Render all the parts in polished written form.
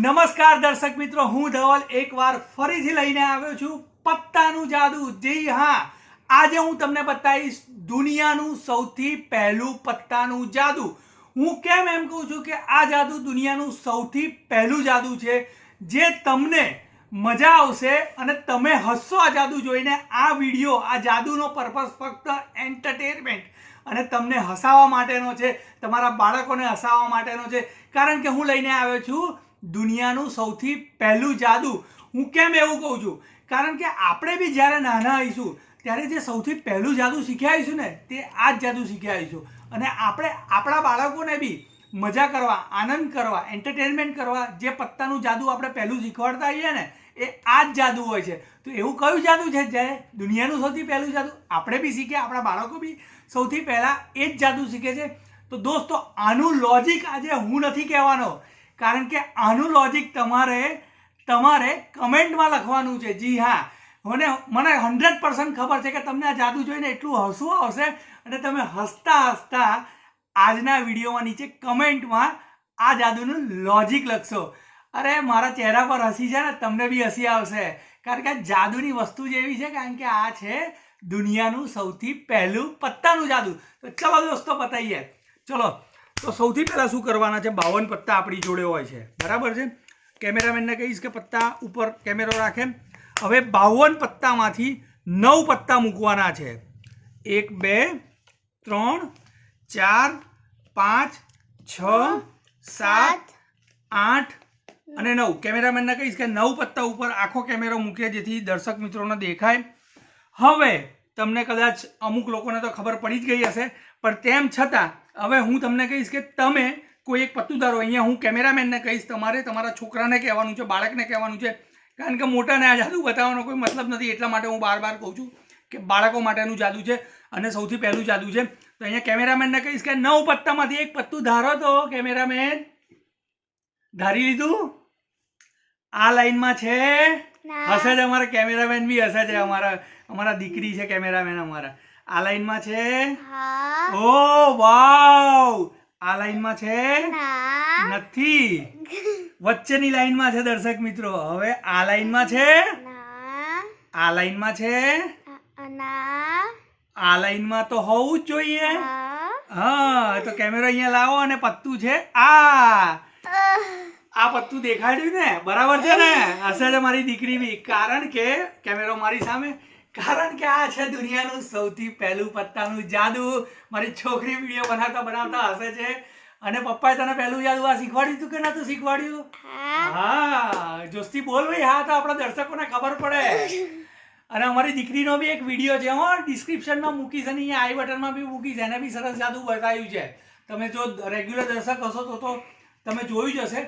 નમસ્કાર દર્શક મિત્રો, હું ધવલ એકવાર ફરીથી લઈને આવ્યો છું પત્તાનું જાદુ। જી હા, આજે હું તમને બતાવીશ દુનિયાનું સૌથી પહેલું પત્તાનું જાદુ। હું કેમ એમ કહું છું કે આ જાદુ દુનિયાનું સૌથી પહેલું જાદુ છે, જે તમને મજા આવશે અને તમે હસશો આ જાદુ જોઈને। આ વિડીયો, આ જાદુનો પર્પસ ફક્ત એન્ટરટેનમેન્ટ અને તમને હસાવવા માટેનો છે, તમારા બાળકોને હસાવવા માટેનો છે, કારણ કે હું લઈને આવ્યો છું દુનિયાનું સૌથી પહેલું જાદુ। હું કેમ એવું કહું છું? કારણ કે આપણે બી જ્યારે નાના આવીશું ત્યારે જે સૌથી પહેલું જાદુ શીખ્યા આવીશું ને, તે આ જ જાદુ શીખ્યા આવીશું। અને આપણે આપણા બાળકોને બી મજા કરવા, આનંદ કરવા, એન્ટરટેનમેન્ટ કરવા જે પત્તાનું જાદુ આપણે પહેલું શીખવાડતા આવીએ ને, એ આ જ જાદુ હોય છે। તો એવું કયું જાદુ છે જે દુનિયાનું સૌથી પહેલું જાદુ આપણે બી શીખે, આપણા બાળકો બી સૌથી પહેલાં એ જ જાદુ શીખે છે। તો દોસ્તો, આનું લોજિક આજે હું નથી કહેવાનો, કારણ કે આનું લોજિક તમારે કમેન્ટમાં લખવાનું છે। જી હા, મને 100% ખબર છે કે તમને આ જાદુ જોઈને એટલું હસવું આવશે અને તમે હસતા હસતા આજના વિડીયોમાં નીચે કમેન્ટમાં આ જાદુનું લોજિક લખશો। અરે મારા ચહેરા પર હસી છે ને, તમને બી હસી આવશે, કારણ કે જાદુની વસ્તુ જ એવી છે, કારણ કે આ છે દુનિયાનું સૌથી પહેલું પત્તાનું જાદુ। તો ચલો દોસ્તો બતાવીએ। ચલો, તો સૌથી પહેલાં શું કરવાના છે? 52 પત્તા આપણી જોડે હોય છે, બરાબર છે। કેમેરામેનને કહીશ કે પત્તા ઉપર કેમેરો રાખે। હવે 52 પત્તામાંથી 9 પત્તા મૂકવાના છે। 1 2 3 4 5 6 7 8 અને 9। કેમેરામેનને કહીશ કે 9 પત્તા ઉપર આખો કેમેરો મૂકે, જેથી દર્શક મિત્રોને દેખાય। હવે તમને કદાચ અમુક લોકોને તો ખબર પડી જ ગઈ હશે, પણ તેમ છતાં હવે હું તમને કહીશ કે તમે કોઈ એક પત્તું ધારો। અહીંયા હું કેમેરામેનને કહીશ, તમારે તમારા છોકરાને કહેવાનું છે, બાળકને કહેવાનું છે, કારણ કે મોટાને આ જાદુ બતાવવાનો કોઈ મતલબ નથી। એટલા માટે હું બાર કહું છું કે બાળકો માટેનું જાદુ છે અને સૌથી પહેલું જાદુ છે। તો અહીંયા કેમેરામેનને કહીશ કે 9 પત્તામાંથી એક પત્તું ધારો। તો કેમેરામેન ધારી લીધું? આ લાઈનમાં છે? હશે જ, અમારા કેમેરામેન બી હશે છે, અમારા દીકરી છે કેમેરામેન અમારા। આ લાઈનમાં છે? ઓ વાવ! આ લાઈનમાં છે? નથી, વચ્ચેની લાઈનમાં છે દર્શક મિત્રો। હવે આ લાઈનમાં છે? આ લાઈનમાં છે? આ લાઈનમાં તો હોવું જ જોઈએ। હા, તો કેમેરો અહીંયા લાવો અને પત્તું છે આ પત્તું દેખાડ્યું ને? બરાબર છે ને? હશે છે મારી દીકરી બી, કારણ કે કેમેરો મારી સામે, કારણ કે આ છે દુનિયાનું સૌથી પહેલું પત્તાનું જાદુ। મારી છોકરી વિડીયો બનાવતા હશે છે, અને પપ્પાએ તને પહેલું જાદુ આ શીખવાડ્યું હતું કે નતું શીખવાડ્યું? હા, જોસ્તી બોલ ભાઈ। હા, તો આપણા દર્શકોને ખબર પડે। અને અમારી દીકરીનો બી એક વિડીયો છે, હું ડિસ્ક્રિપ્શનમાં મૂકીશ અને અહીંયા આઈ બટનમાં બી મૂકીશ। એને બી સરસ જાદુ બતાવ્યું છે। તમે જો રેગ્યુલર દર્શક હશો તો તમે જોયું જ હશે।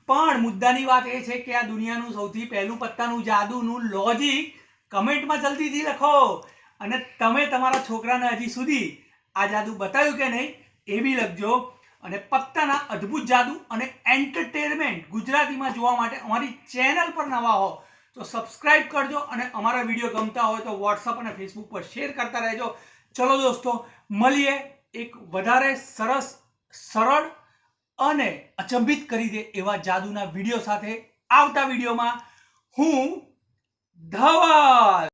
પણ મુદ્દાની વાત એ છે કે આ દુનિયાનું સૌથી પહેલું પત્તાનું જાદુનું લોજિક કમેન્ટમાં જલ્દીથી લખો, અને તમે તમારા છોકરાને હજી સુધી આ જાદુ બતાવ્યું કે નહીં એ બી લખજો। અને પત્તાના અદ્ભુત જાદુ અને એન્ટરટેનમેન્ટ ગુજરાતીમાં જોવા માટે અમારી ચેનલ પર નવા હો તો સબસ્ક્રાઇબ કરજો, અને અમારા વિડીયો ગમતા હોય તો વોટ્સઅપ અને ફેસબુક પર શેર કરતા રહેજો। ચલો દોસ્તો, મળીએ એક વધારે સરસ, સરળ અને અચંબિત કરી દે એવા જાદુના વિડીયો સાથે આવતા વિડીયોમાં। હું ધવલ।